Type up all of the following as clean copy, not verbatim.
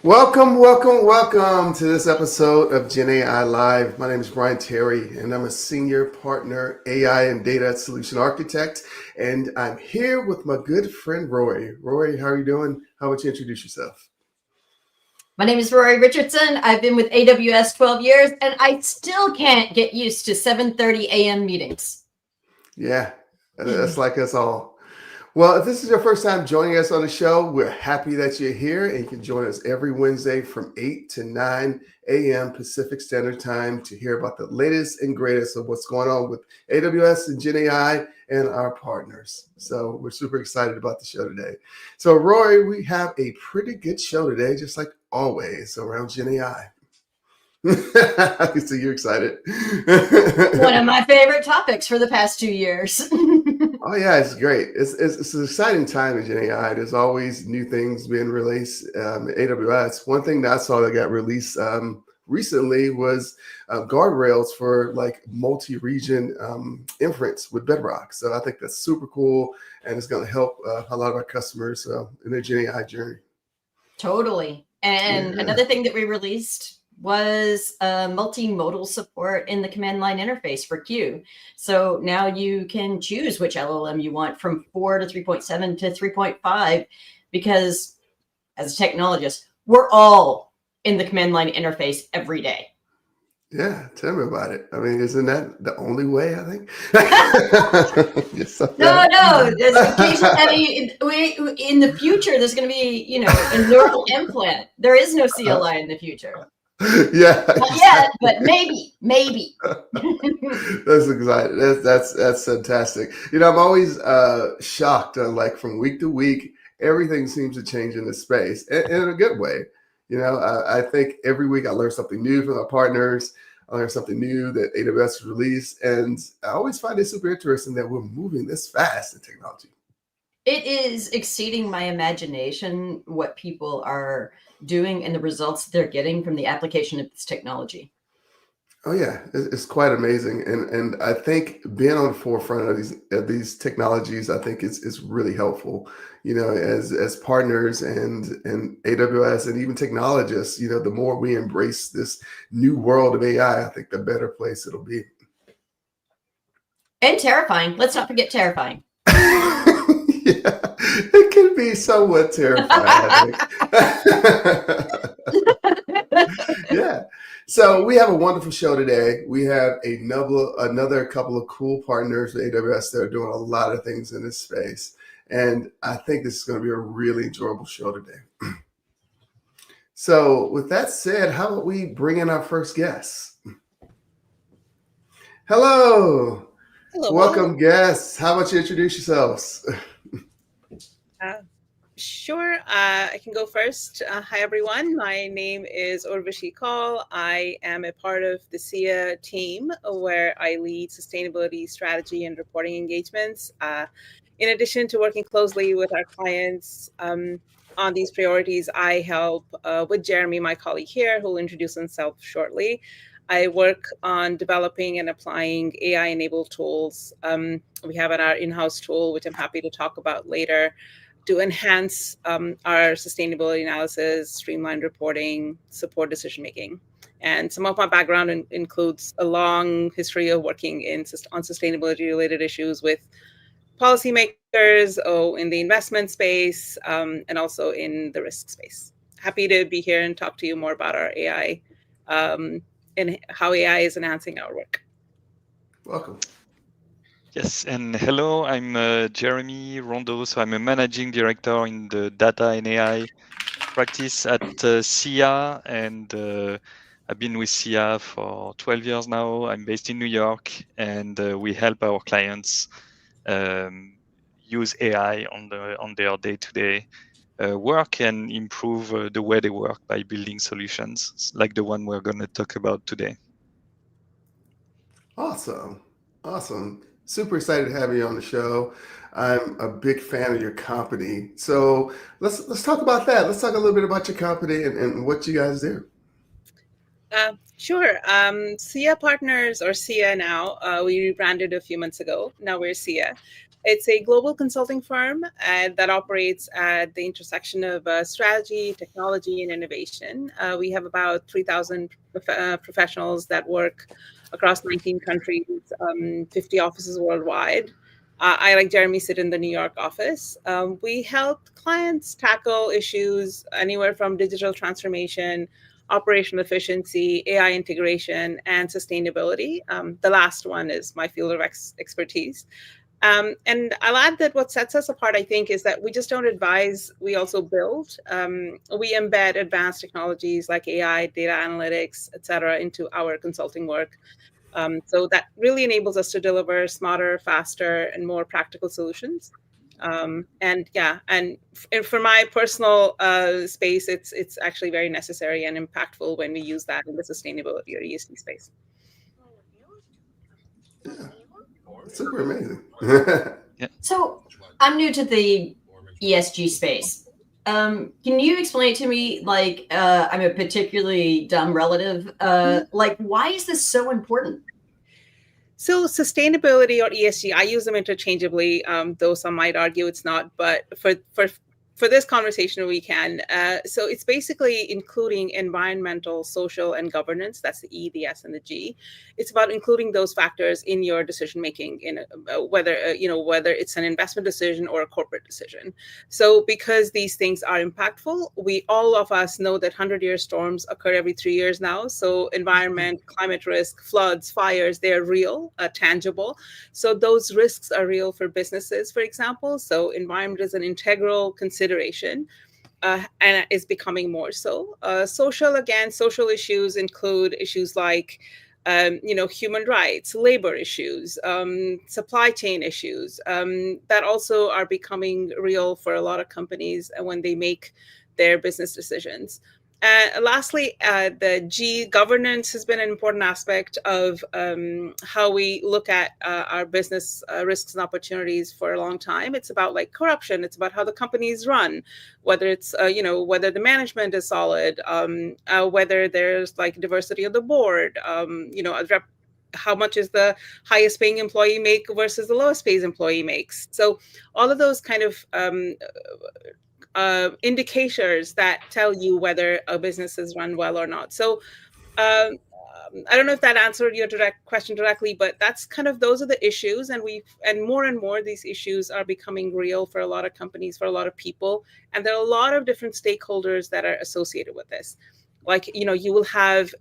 Welcome, welcome, welcome to this episode of GenAI Live. My name is Brian Terry, and I'm a senior partner AI and data solution architect. And I'm here with my good friend Roy. Roy, how are you doing? How would you introduce yourself? My name is Rory Richardson. I've been with AWS 12 years, and I still can't get used to 7:30 a.m. meetings. Yeah, that's like us all. Well, if this is your first time joining us on the show, we're happy that you're here, and you can join us every Wednesday from 8 to 9 a.m. Pacific Standard Time to hear about the latest and greatest of what's going on with AWS and GenAI and our partners. So we're super excited about the show today. So Roy, we have a pretty good show today, just like always around GenAI. So you're excited. One of my favorite topics for the past 2 years. Oh yeah, it's great. It's an exciting time in GenAI. There's always new things being released. AWS. One thing that I saw that got released recently was guardrails for like multi-region inference with Bedrock. So I think that's super cool, and it's going to help a lot of our customers in their GenAI journey. Totally. And another thing that we released was multimodal support in the command line interface for Q. So now you can choose which LLM you want from 4 to 3.7 to 3.5, because as a technologist, we're all in the command line interface every day. Yeah, tell me about it. I mean, isn't that the only way, I think? No. There's occasionally, in the future, there's going to be, a neural implant. There is no CLI in the future. Yeah, not yet, but maybe. That's exciting. That's fantastic. I'm always shocked. Like from week to week, everything seems to change in this space, and in a good way. I think every week I learn something new from our partners. I learn something new that AWS released, and I always find it super interesting that we're moving this fast in technology. It is exceeding my imagination what people are doing and the results they're getting from the application of this technology. Oh yeah, it's quite amazing, and I think being on the forefront of these technologies, I think is really helpful. As partners and AWS and even technologists, the more we embrace this new world of AI, I think the better place it'll be. And terrifying. Let's not forget terrifying. Yeah, it can be somewhat terrifying, I think. Yeah. So we have a wonderful show today. We have another couple of cool partners with AWS that are doing a lot of things in this space. And I think this is going to be a really enjoyable show today. So with that said, how about we bring in our first guest? Hello. Welcome, guests. How about you introduce yourselves? Sure. I can go first. Hi, everyone. My name is Urvashi Kaul. I am a part of the SIA team where I lead sustainability strategy and reporting engagements. In addition to working closely with our clients on these priorities, I help with Jeremie, my colleague here, who will introduce himself shortly. I work on developing and applying AI-enabled tools. We have our in-house tool, which I'm happy to talk about later, to enhance our sustainability analysis, streamline reporting, support decision-making. And some of my background includes a long history of working on sustainability-related issues with policymakers in the investment space and also in the risk space. Happy to be here and talk to you more about our AI and how AI is enhancing our work. Welcome. Yes, and hello, I'm Jeremie Rondeau. So I'm a managing director in the data and AI practice at SIA, and I've been with SIA for 12 years now. I'm based in New York, and we help our clients use AI on their day-to-day work and improve the way they work by building solutions like the one we're going to talk about today. Awesome. Super excited to have you on the show. I'm a big fan of your company. So let's talk about that. Let's talk a little bit about your company and what you guys do. Sure. SIA Partners, or SIA now, we rebranded a few months ago. Now we're SIA. It's a global consulting firm that operates at the intersection of strategy, technology, and innovation. We have about 3,000 professionals that work across 19 countries, 50 offices worldwide. I, like Jeremie, sit in the New York office. We help clients tackle issues anywhere from digital transformation, operational efficiency, AI integration, and sustainability. The last one is my field of expertise. And I'll add that what sets us apart, I think, is that we just don't advise, we also build. We embed advanced technologies like AI, data analytics, et cetera, into our consulting work. So that really enables us to deliver smarter, faster, and more practical solutions. And for my personal space, it's actually very necessary and impactful when we use that in the sustainability or ESG space. Yeah, super amazing. So I'm new to the ESG space. Can you explain to me, like, I'm a particularly dumb relative, like, why is this so important? So sustainability or ESG, I use them interchangeably, though some might argue it's not, but for this conversation, we can. So it's basically including environmental, social, and governance. That's the E, the S, and the G. It's about including those factors in your decision making, in whether it's an investment decision or a corporate decision. So because these things are impactful, all of us know that 100-year storms occur every 3 years now. So environment, climate risk, floods, fires, they're real, tangible. So those risks are real for businesses, for example. So environment is an integral consideration. And is becoming more so. Social issues include issues like, human rights, labor issues, supply chain issues that also are becoming real for a lot of companies when they make their business decisions. Lastly, the G, governance, has been an important aspect of how we look at our business risks and opportunities for a long time. It's about like corruption. It's about how the companies run, whether it's, whether the management is solid, whether there's like diversity of the board, how much is the highest paying employee make versus the lowest paid employee makes. So all of those kind of indicators that tell you whether a business is run well or not. So I don't know if that answered your question directly, but that's kind of, those are the issues. And more these issues are becoming real for a lot of companies, for a lot of people. And there are a lot of different stakeholders that are associated with this. Like, you will have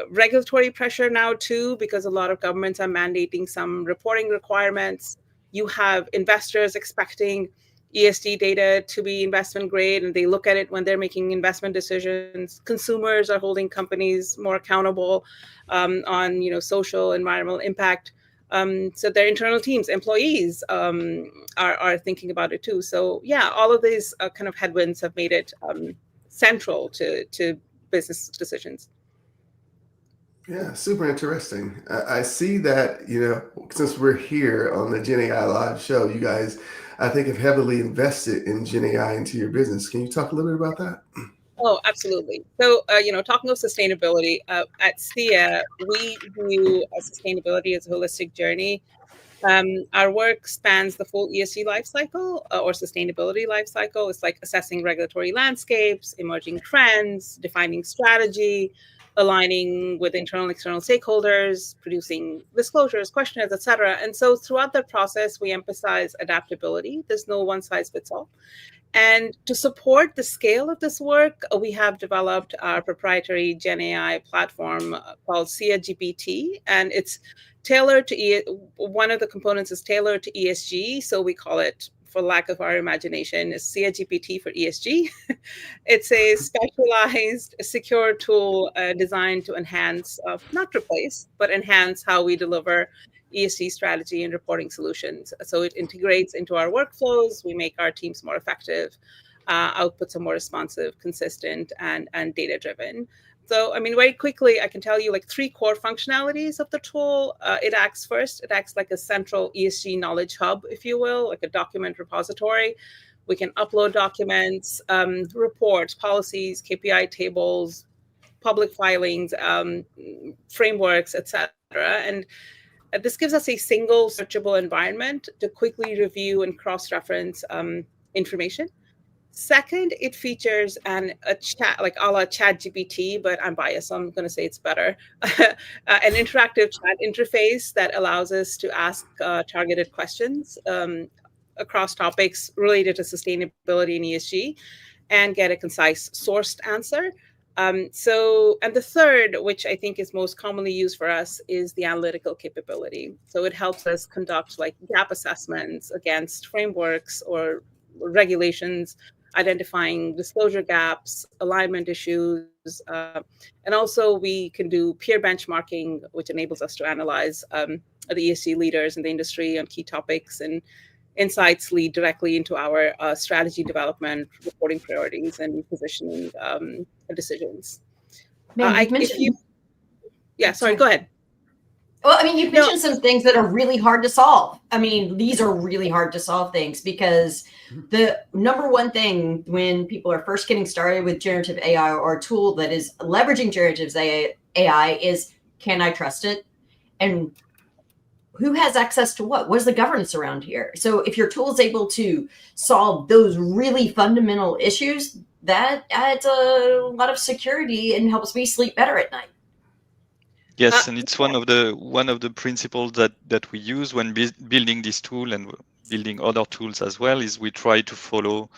regulatory pressure now too, because a lot of governments are mandating some reporting requirements. You have investors expecting ESG data to be investment grade, and they look at it when they're making investment decisions. Consumers are holding companies more accountable on social, environmental impact. So their internal teams, employees are thinking about it too. So yeah, all of these kind of headwinds have made it central to business decisions. Yeah, super interesting. I see that, since we're here on the GenAI Live show, you guys, I think, have heavily invested in GenAI into your business. Can you talk a little bit about that? Oh, absolutely. So, talking of sustainability, at SIA, we view sustainability as a holistic journey. Our work spans the full ESG lifecycle or sustainability lifecycle. It's like assessing regulatory landscapes, emerging trends, defining strategy, aligning with internal and external stakeholders, producing disclosures, questionnaires, et cetera. And so throughout that process, we emphasize adaptability. There's no one size fits all. And to support the scale of this work, we have developed our proprietary GenAI platform called SIA GPT, and it's tailored to one of the components is tailored to ESG, so we call it, for lack of our imagination, is SIA GPT for ESG. It's a specialized, secure tool designed to enhance, not replace, but enhance how we deliver ESG strategy and reporting solutions. So it integrates into our workflows. We make our teams more effective, outputs are more responsive, consistent, and data-driven. So, very quickly, I can tell you like 3 core functionalities of the tool. It acts like a central ESG knowledge hub, if you will, like a document repository. We can upload documents, reports, policies, KPI tables, public filings, frameworks, etc. And This gives us a single searchable environment to quickly review and cross-reference information. Second, it features a chat, like a la Chat GPT, but I'm biased, so I'm going to say it's better. An interactive chat interface that allows us to ask targeted questions across topics related to sustainability and ESG and get a concise sourced answer. And the third, which I think is most commonly used for us, is the analytical capability. So it helps us conduct like gap assessments against frameworks or regulations, identifying disclosure gaps, alignment issues, and also we can do peer benchmarking, which enables us to analyze the ESG leaders in the industry on key topics, and insights lead directly into our strategy development, reporting priorities, and positioning decisions. Man, Sorry, go ahead. Well, I mean, you've mentioned some things that are really hard to solve. I mean, these are really hard to solve things, because the number one thing when people are first getting started with generative AI or a tool that is leveraging generative AI is, can I trust it? And who has access to what? What is the governance around here? So if your tool is able to solve those really fundamental issues, that adds a lot of security and helps me sleep better at night. Yes, and it's one of the principles that we use when building this tool and building other tools as well, is we try to follow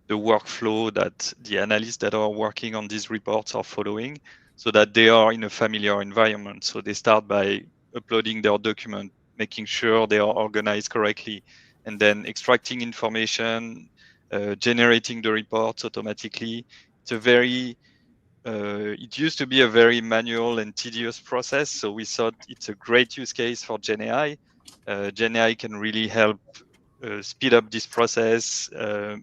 the workflow that the analysts that are working on these reports are following, so that they are in a familiar environment. So they start by uploading their document, making sure they are organized correctly, and then extracting information, generating the reports automatically. It's a very it used to be a very manual and tedious process, so we thought it's a great use case for GenAI. GenAI can really help speed up this process,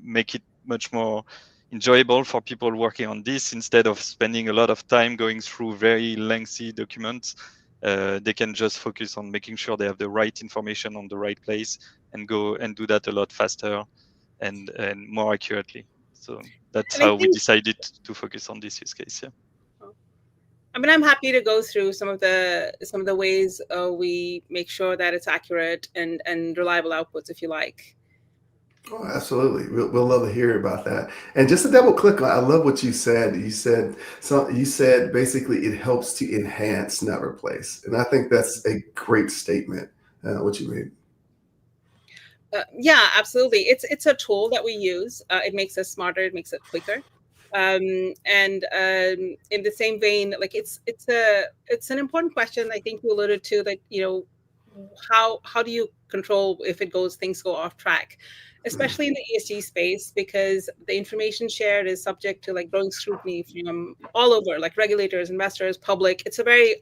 make it much more enjoyable for people working on this. Instead of spending a lot of time going through very lengthy documents, they can just focus on making sure they have the right information on the right place and go and do that a lot faster and more accurately. So that's how we decided to focus on this use case. Yeah. I mean, I'm happy to go through some of the ways we make sure that it's accurate and reliable outputs, if you like. Oh, absolutely. We'll love to hear about that. And just to double click on, I love what you said. You said basically it helps to enhance, not replace. And I think that's a great statement. What you mean? Yeah, absolutely. It's a tool that we use. It makes us smarter. It makes it quicker. And in the same vein, like it's an important question. I think you alluded to that. How do you control if things go off track, especially in the ESG space, because the information shared is subject to like growing scrutiny from all over, like regulators, investors, public. It's a very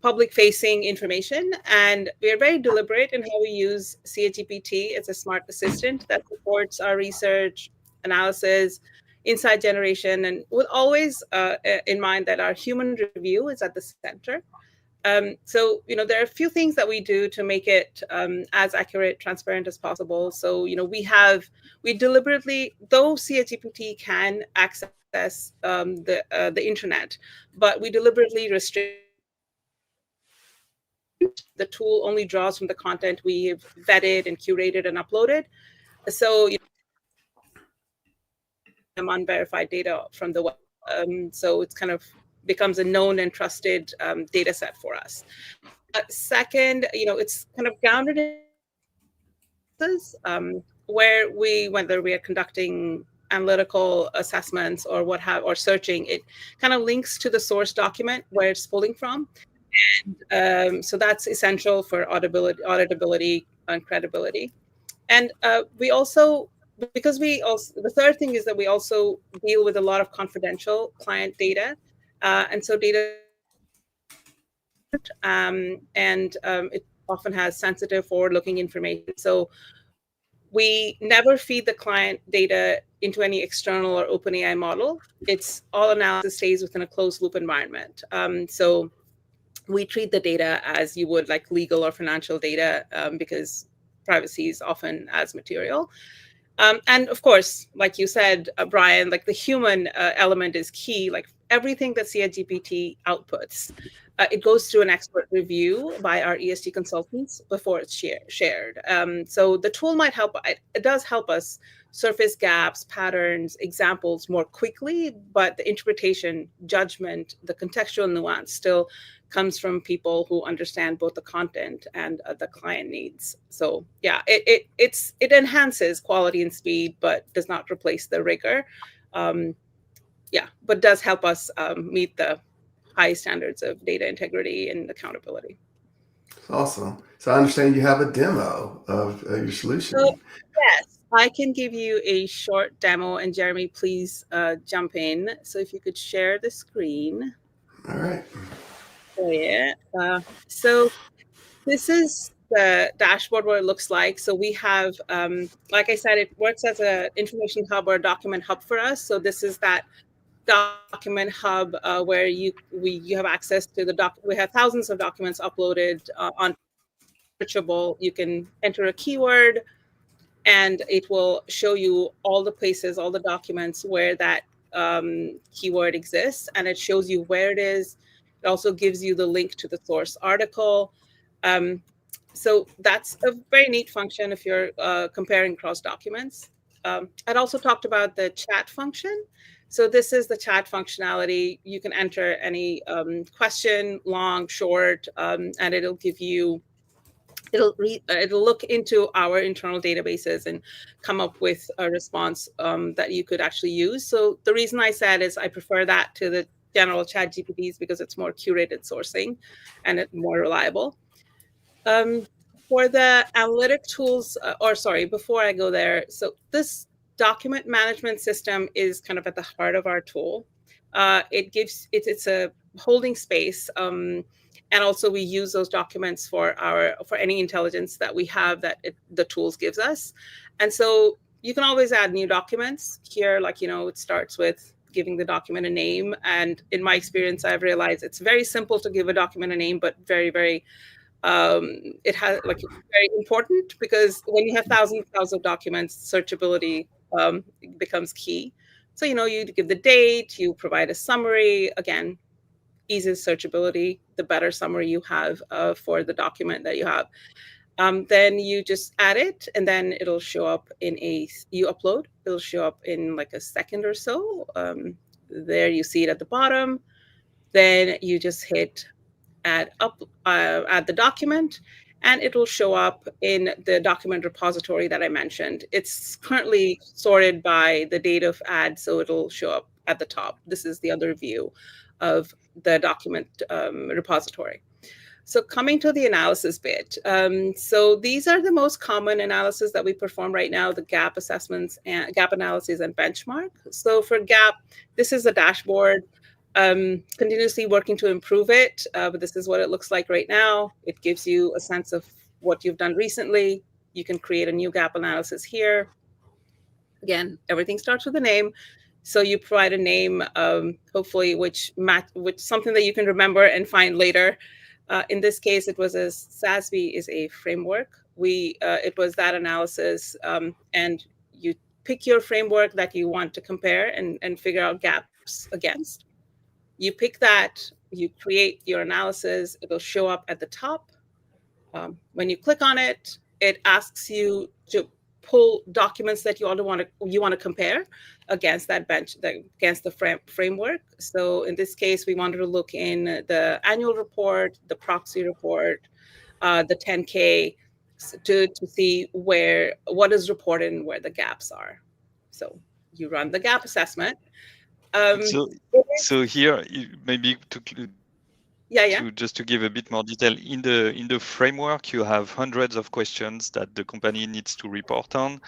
public-facing information, and we are very deliberate in how we use SIA GPT. It's a smart assistant that supports our research, analysis, insight generation, and with always in mind that our human review is at the center. So, there are a few things that we do to make it as accurate, transparent as possible. So, we deliberately, though SIA GPT can access the internet, but we deliberately restrict. The tool only draws from the content we've vetted and curated and uploaded. So, unverified data from the web. So it's kind of becomes a known and trusted data set for us. Second, it's kind of grounded in whether we are conducting analytical assessments or searching, it kind of links to the source document where it's pulling from. And so that's essential for auditability and credibility. And the third thing is that we also deal with a lot of confidential client data. And so data, it often has sensitive forward-looking information. So we never feed the client data into any external or OpenAI model. It's all analysis stays within a closed loop environment. So we treat the data as you would like legal or financial data, because privacy is often as material. And of course, like you said, Brian, like the human element is key. Like everything that SIA GPT outputs it goes through an expert review by our ESG consultants before it's shared. So the tool might help. It does help us surface gaps, patterns, examples more quickly, but the interpretation, judgment, the contextual nuance still comes from people who understand both the content and the client needs. So yeah, it enhances quality and speed, but does not replace the rigor. Yeah, but does help us meet the high standards of data integrity and accountability. Awesome. So I understand you have a demo of your solution. So, yes, I can give you a short demo, and Jeremie, please jump in. So if you could share the screen. All right. Oh, yeah. So this is the dashboard, what it looks like. So we have, like I said, it works as an information hub or a document hub for us. So this is that document hub where you have access to the doc. We have thousands of documents uploaded on searchable. You can enter a keyword, and it will show you all the places, all the documents where that keyword exists, and it shows you where it is. It also gives you the link to the source article. So that's a very neat function if you're comparing cross documents. I'd also talked about the chat function. So this is the chat functionality. You can enter any question, long, short, and it'll give you, it'll look into our internal databases and come up with a response that you could actually use. So the reason I said is I prefer that to the general chat GPTs because it's more curated sourcing and it's more reliable. For the analytic tools, before I go there, so this document management system is kind of at the heart of our tool. It's a holding space, and also we use those documents for any intelligence that we have that the tools gives us. And so you can always add new documents here, like, it starts with giving the document a name. And in my experience, I've realized it's very simple to give a document a name, but very, very it's very important, because when you have thousands of documents, searchability becomes key. So, you give the date, you provide a summary. Again, eases searchability. The better summary you have for the document that you have. Then you just add it, and then it'll show up you upload. It'll show up in like a second or so. There you see it at the bottom. Then you just hit add the document, and it will show up in the document repository that I mentioned. It's currently sorted by the date of add, so it'll show up at the top. This is the other view of the document repository. So coming to the analysis bit. So these are the most common analysis that we perform right now, the gap assessments and gap analysis and benchmark. So for gap, this is the dashboard. Continuously working to improve it, but this is what it looks like right now. It gives you a sense of what you've done recently. You can create a new gap analysis here. Again, everything starts with a name. So you provide a name, hopefully, which something that you can remember and find later. In this case, it was SASB is a framework. It was that analysis, and you pick your framework that you want to compare and figure out gaps against. You pick that, you create your analysis, it'll show up at the top. When you click on it, it asks you to pull documents that you want to compare against that against the framework. So in this case, we wanted to look in the annual report, the proxy report, the 10K, to see what is reported and where the gaps are. So you run the gap assessment. So here, maybe just to give a bit more detail, in the framework, you have hundreds of questions that the company needs to report on,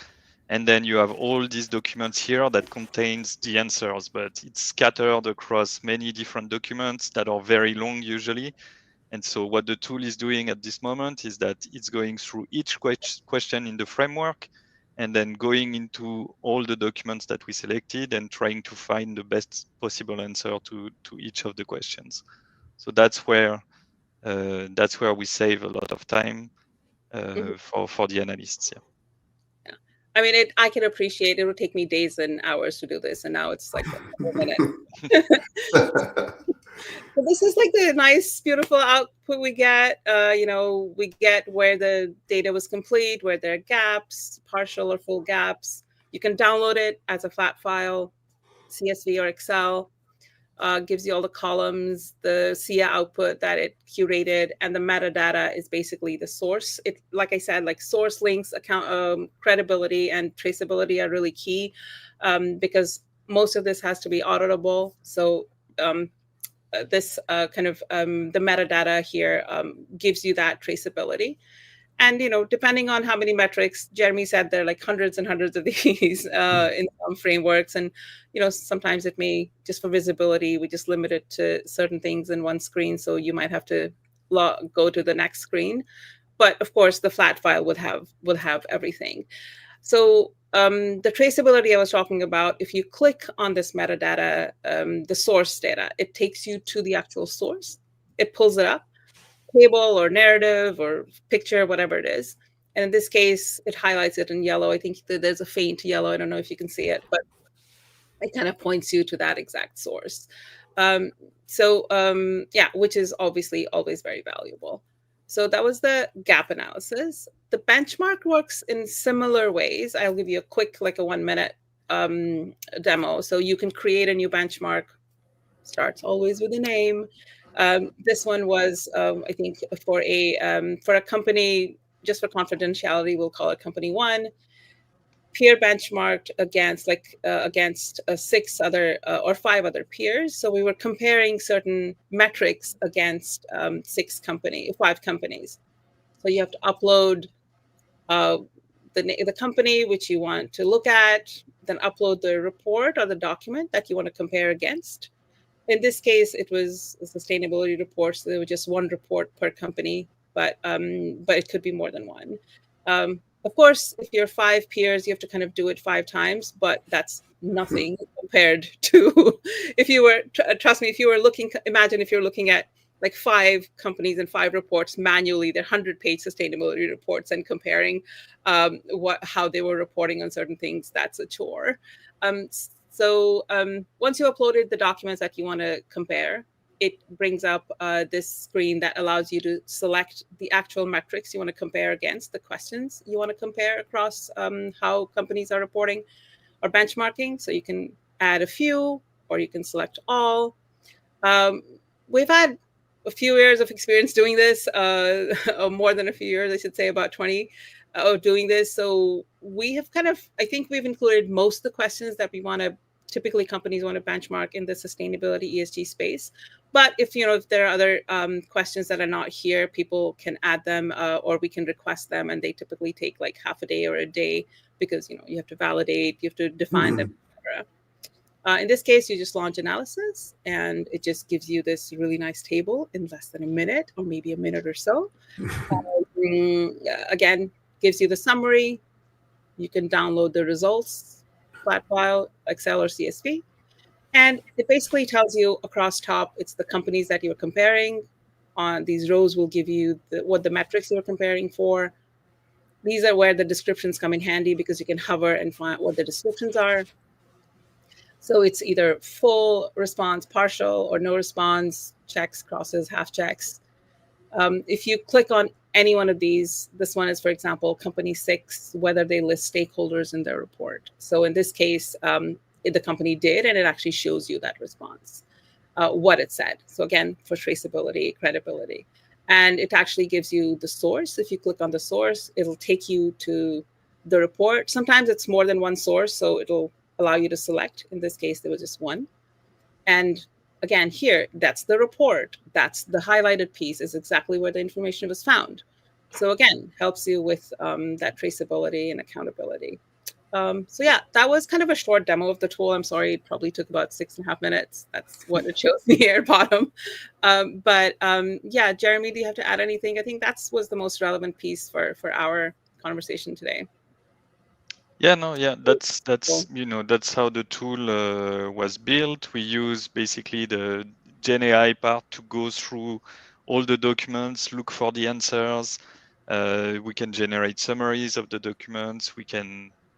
and then you have all these documents here that contains the answers, but it's scattered across many different documents that are very long usually. And so what the tool is doing at this moment is that it's going through each question in the framework, and then going into all the documents that we selected and trying to find the best possible answer to each of the questions. So that's where we save a lot of time for the analysts. Yeah. I mean, I can appreciate it would take me days and hours to do this, and now it's like a minute. So this is like the nice, beautiful output we get. We get where the data was complete, where there are gaps, partial or full gaps. You can download it as a flat file, CSV or Excel. Gives you all the columns, the SIA output that it curated, and the metadata is basically the source. It, like I said, like source links, account credibility, and traceability are really key, because most of this has to be auditable. So this the metadata here gives you that traceability. And depending on how many metrics, Jeremie said there are like hundreds and hundreds of these in some frameworks, and sometimes it may, just for visibility, we just limit it to certain things in one screen, so you might have to go to the next screen. But of course, the flat file would have everything. So the traceability I was talking about, if you click on this metadata, the source data, it takes you to the actual source. It pulls it up, table or narrative or picture, whatever it is. And in this case, it highlights it in yellow. I think that there's a faint yellow. I don't know if you can see it, but it kind of points you to that exact source. Which is obviously always very valuable. So that was the gap analysis. The benchmark works in similar ways. I'll give you a quick, like a 1-minute demo. So you can create a new benchmark. Starts always with a name. This one was, I think, for a company, just for confidentiality, we'll call it company 1. Peer benchmarked against 6 other or 5 other peers. So we were comparing certain metrics against 5 companies. So you have to upload the company which you want to look at, then upload the report or the document that you want to compare against. In this case, it was a sustainability report, so there was just one report per company, but it could be more than one. Of course, if you're 5 peers, you have to kind of do it 5 times, but that's nothing compared to if you were, trust me, imagine if you're looking at like 5 companies and 5 reports manually, they're 100-page sustainability reports, and comparing how they were reporting on certain things, that's a chore. So once you uploaded the documents that you want to compare, it brings up this screen that allows you to select the actual metrics you want to compare against, the questions you want to compare across how companies are reporting or benchmarking. So you can add a few, or you can select all. We've had a few years of experience doing this, more than a few years, I should say, about 20 of doing this. So we have I think we've included most of the questions that we want to, typically companies want to benchmark in the sustainability ESG space. But if there are other questions that are not here, people can add them, or we can request them, and they typically take like half a day or a day, because you have to validate, you have to define them, etc. In this case, you just launch analysis, and it just gives you this really nice table in less than a minute, or maybe a minute or so. Again, gives you the summary. You can download the results, flat file, Excel or CSV. And it basically tells you across top, it's the companies that you're comparing. On these rows will give you what the metrics you're comparing for. These are where the descriptions come in handy, because you can hover and find what the descriptions are. So it's either full response, partial, or no response, checks, crosses, half checks. If you click on any one of these, this one is, for example, company 6, whether they list stakeholders in their report. So in this case, the company did, and it actually shows you that response, what it said. So again, for traceability, credibility. And it actually gives you the source. If you click on the source, it'll take you to the report. Sometimes it's more than one source, so it'll allow you to select. In this case, there was just one. And again, here, that's the report. That's the highlighted piece, is exactly where the information was found. So again, helps you with that traceability and accountability. So yeah, that was kind of a short demo of the tool. I'm sorry, it probably took about 6.5 minutes. That's what it shows me here at bottom. Yeah, Jeremie, do you have to add anything? I think that was the most relevant piece for our conversation today. That's that's how the tool was built. We use basically the GenAI part to go through all the documents, look for the answers. We can generate summaries of the documents.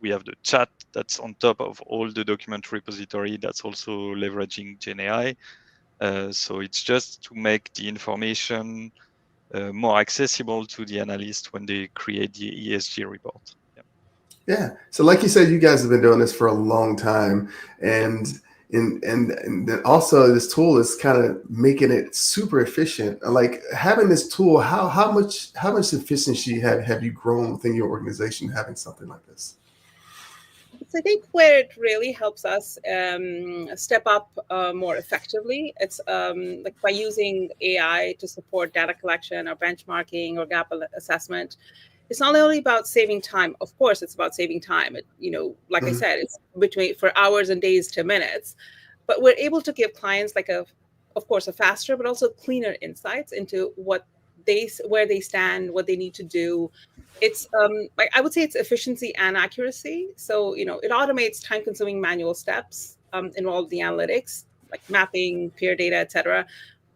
We have the chat that's on top of all the document repository. That's also leveraging GenAI. So it's just to make the information more accessible to the analyst when they create the ESG report. Yeah. So like you said, you guys have been doing this for a long time, and then also this tool is kind of making it super efficient. Like having this tool, how much efficiency have you grown within your organization having something like this? So I think where it really helps us step up more effectively, it's like by using AI to support data collection or benchmarking or gap assessment. It's not only about saving time. Of course, it's about saving time. Like I said, it's between for hours and days to minutes. But we're able to give clients of course, a faster but also cleaner insights into where they stand, what they need to do. It's like I would say it's efficiency and accuracy. So it automates time-consuming manual steps involved in the analytics, like mapping, peer data, etc.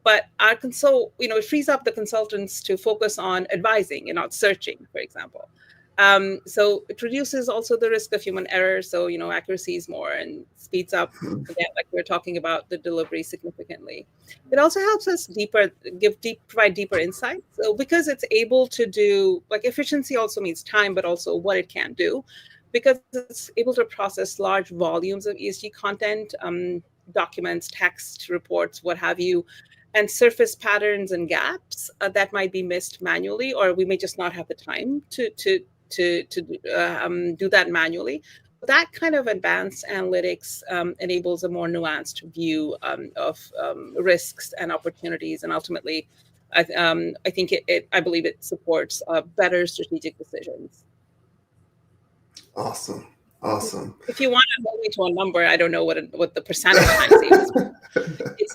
But it frees up the consultants to focus on advising and not searching, for example. So it reduces also the risk of human error. So, accuracy is more and speeds up, again, like we we're talking about, the delivery significantly. It also helps us provide deeper insights. So because it's able to do, like efficiency also means time, but also what it can do, because it's able to process large volumes of ESG content, documents, text, reports, what have you, and surface patterns and gaps that might be missed manually, or we may just not have the time to do that manually. That kind of advanced analytics enables a more nuanced view of risks and opportunities, and ultimately, I think I believe it supports better strategic decisions. Awesome. If you want to hold me to a number, I don't know what the percentage time savings.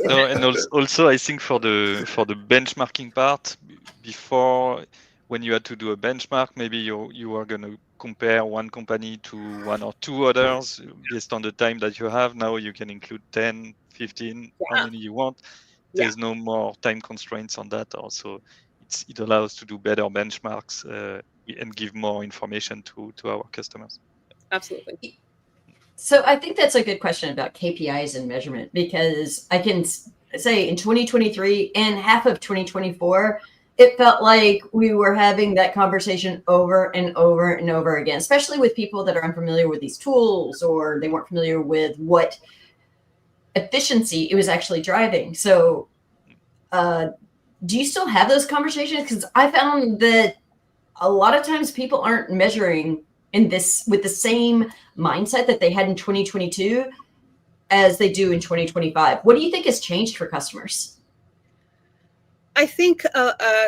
No, and also I think for the benchmarking part, before, when you had to do a benchmark, maybe you are going to compare one company to one or two others based on the time that you have. Now you can include 10, 15, how many you want. There's no more time constraints on that. Also, it allows to do better benchmarks and give more information to our customers. Absolutely. So I think that's a good question about KPIs and measurement, because I can say in 2023 and half of 2024, it felt like we were having that conversation over and over and over again, especially with people that are unfamiliar with these tools, or they weren't familiar with what efficiency it was actually driving. So do you still have those conversations? Because I found that a lot of times people aren't measuring with the same mindset that they had in 2022 as they do in 2025. What do you think has changed for customers? I think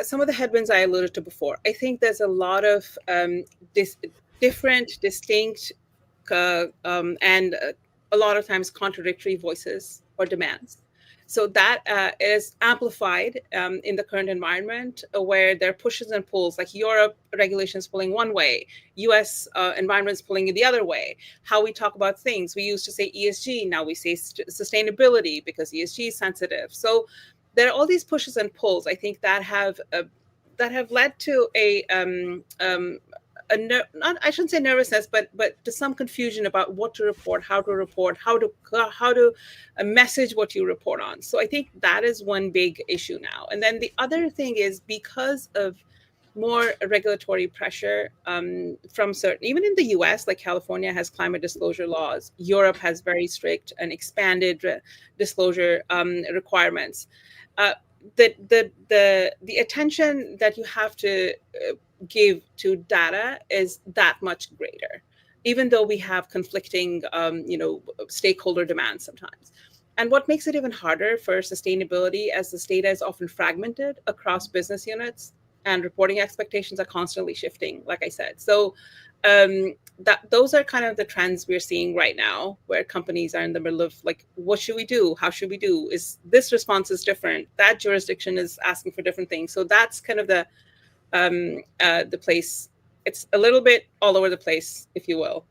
some of the headwinds I alluded to before. I think there's a lot of different, distinct, and a lot of times contradictory voices or demands. So that is amplified in the current environment, where there are pushes and pulls, like Europe regulations pulling one way, US environments pulling the other way. How we talk about things. We used to say ESG, now we say sustainability because ESG is sensitive. So there are all these pushes and pulls, I think, that have led to I shouldn't say nervousness, but to some confusion about what to report, how to message what you report on. So I think that is one big issue now. And then the other thing is, because of more regulatory pressure from certain, even in the US, like California has climate disclosure laws, Europe has very strict and expanded disclosure requirements. The attention that you have to give to data is that much greater, even though we have conflicting stakeholder demands sometimes. And what makes it even harder for sustainability, as this data is often fragmented across business units and reporting expectations are constantly shifting, like I said. So those are kind of the trends we're seeing right now, where companies are in the middle of, like, what should we do? How should we do? Is this response is different? That jurisdiction is asking for different things. So that's kind of the place. It's a little bit all over the place, if you will.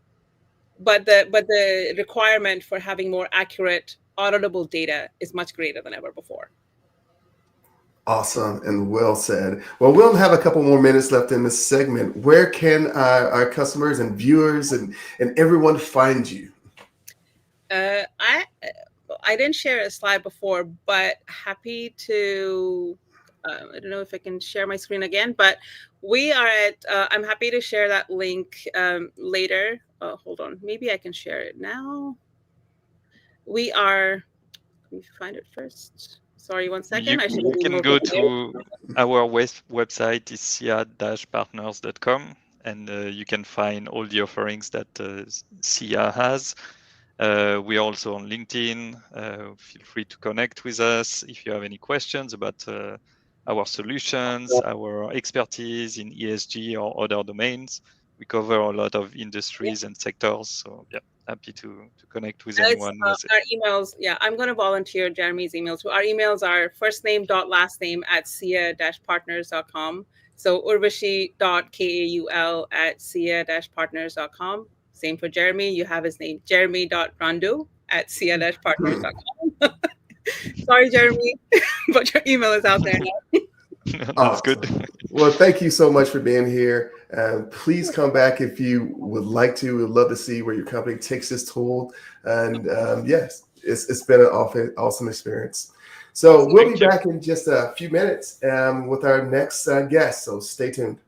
But the requirement for having more accurate, auditable data is much greater than ever before. Awesome and well said. Well, we'll have a couple more minutes left in this segment. Where can our customers and viewers and everyone find you? I I didn't share a slide before, but happy to, I don't know if I can share my screen again, but we are at, I'm happy to share that link later. Hold on, maybe I can share it now. We are, let me find it first. Sorry, one second. You can go to our website, is sia-partners.com, and you can find all the offerings that SIA has. We are also on LinkedIn. Feel free to connect with us if you have any questions about our solutions, our expertise in ESG or other domains. We cover a lot of industries and sectors. So yeah, happy to connect with anyone. Our emails, yeah, I'm going to volunteer Jeremie's emails. Our emails are firstname.lastname@sia-partners.com. So urvashi.kaul@sia-partners.com. Same for Jeremie. You have his name, jeremie.rondeau@sia-partners.com. Sorry, Jeremie, but your email is out there now. That's good. Well, thank you so much for being here. Please come back if you would like to. We'd love to see where your company takes this tool. And yes, it's been an awesome experience. So we'll be back in just a few minutes with our next guest. So stay tuned.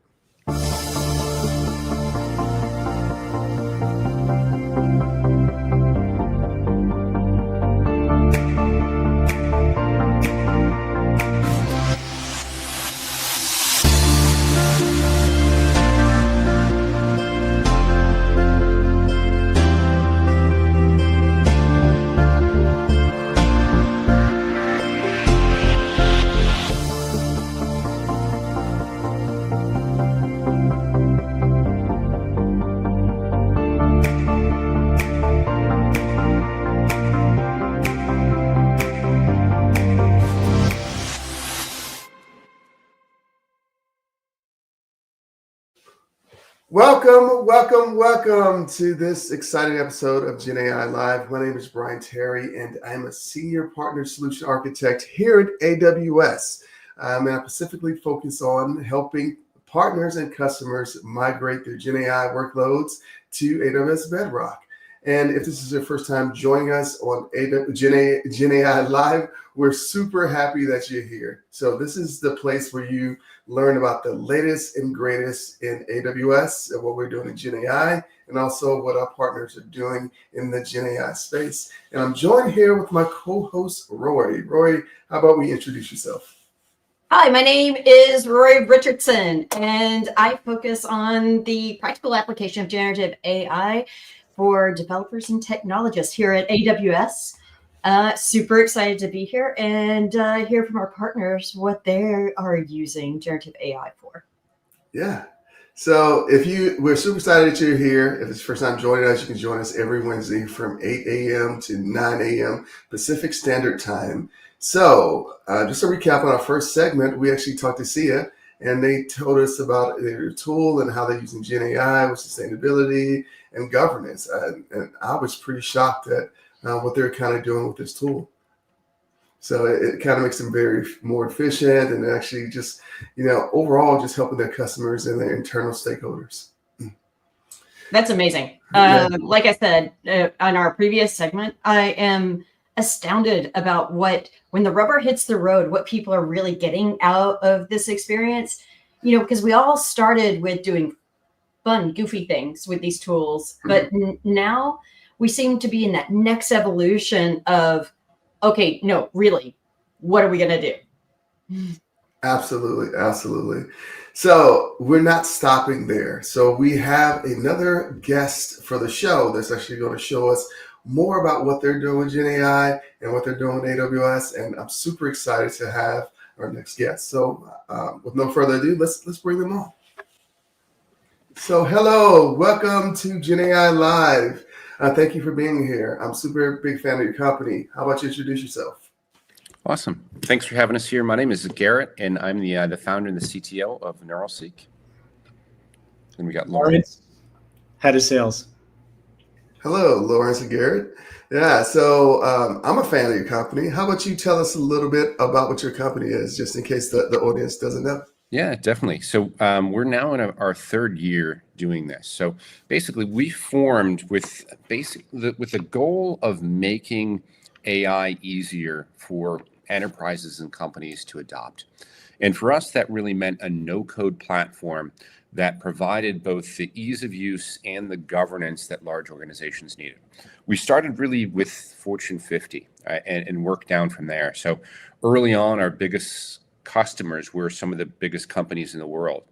Welcome to this exciting episode of GenAI Live. My name is Brian Terry, and I'm a Senior Partner Solution Architect here at AWS. And I specifically focus on helping partners and customers migrate their GenAI workloads to AWS Bedrock. And if this is your first time joining us on GenAI Live, we're super happy that you're here. So this is the place where you learn about the latest and greatest in AWS and what we're doing in GenAI, and also what our partners are doing in the GenAI space. And I'm joined here with my co-host, Roy. Roy, how about we introduce yourself? Hi, my name is Roy Richardson, and I focus on the practical application of generative AI for developers and technologists here at AWS. Super excited to be here and hear from our partners what they are using generative AI for. Yeah. So we're super excited that you're here. If it's the first time joining us, you can join us every Wednesday from 8 a.m. to 9 a.m. Pacific Standard Time. So just to recap on our first segment, we actually talked to SIA, and they told us about their tool and how they're using GenAI with sustainability and governance. And I was pretty shocked at what they're kind of doing with this tool. So it kind of makes them very more efficient and actually just, overall just helping their customers and their internal stakeholders. That's amazing. Like I said, on our previous segment, I am astounded about when the rubber hits the road, what people are really getting out of this experience, because we all started with doing fun, goofy things with these tools, but now we seem to be in that next evolution of, okay, no, really, what are we going to do? Absolutely. So we're not stopping there. So we have another guest for the show that's actually going to show us more about what they're doing with GenAI and what they're doing with AWS. And I'm super excited to have our next guest. So with no further ado, let's bring them on. So hello, welcome to GenAI Live. Thank you for being here. I'm super big fan of your company. How about you introduce yourself? Awesome. Thanks for having us here. My name is Garrett, and I'm the founder and the CTO of NeuralSeek. And we got Lawrence, head of sales. Hello, Lawrence and Garrett. Yeah, so I'm a fan of your company. How about you tell us a little bit about what your company is, just in case the audience doesn't know? Yeah, definitely. So we're now in our third year doing this. So basically, we formed with the goal of making AI easier for enterprises and companies to adopt. And for us, that really meant a no-code platform that provided both the ease of use and the governance that large organizations needed. We started really with Fortune 50 and worked down from there. So early on, our biggest customers were some of the biggest companies in the world.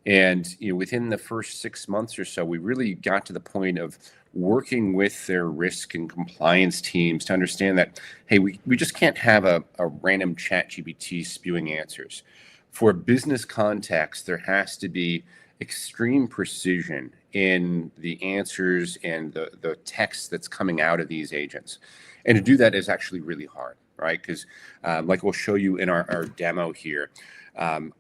And within the first 6 months or so, we really got to the point of working with their risk and compliance teams to understand that, hey, we just can't have a random chat GPT spewing answers. For business context, there has to be extreme precision in the answers and the text that's coming out of these agents. And to do that is actually really hard, right? Because like we'll show you in our demo here,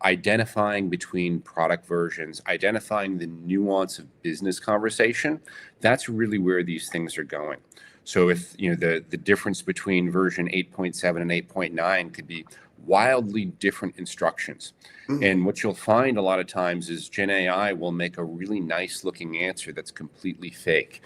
identifying between product versions, identifying the nuance of business conversation, that's really where these things are going. So if the difference between version 8.7 and 8.9 could be wildly different instructions. And what you'll find a lot of times is GenAI will make a really nice looking answer that's completely fake,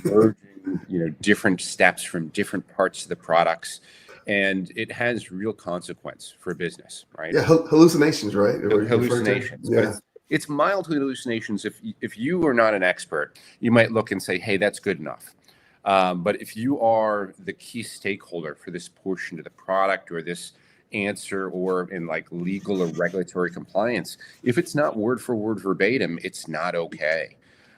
merging different steps from different parts of the products. And it has real consequence for business, right? Yeah, hallucinations, right? Hallucinations. Yeah. But it's mild hallucinations. If you are not an expert, you might look and say, hey, that's good enough. But if you are the key stakeholder for this portion of the product or this answer or in like legal or regulatory compliance, if it's not word for word verbatim, it's not okay.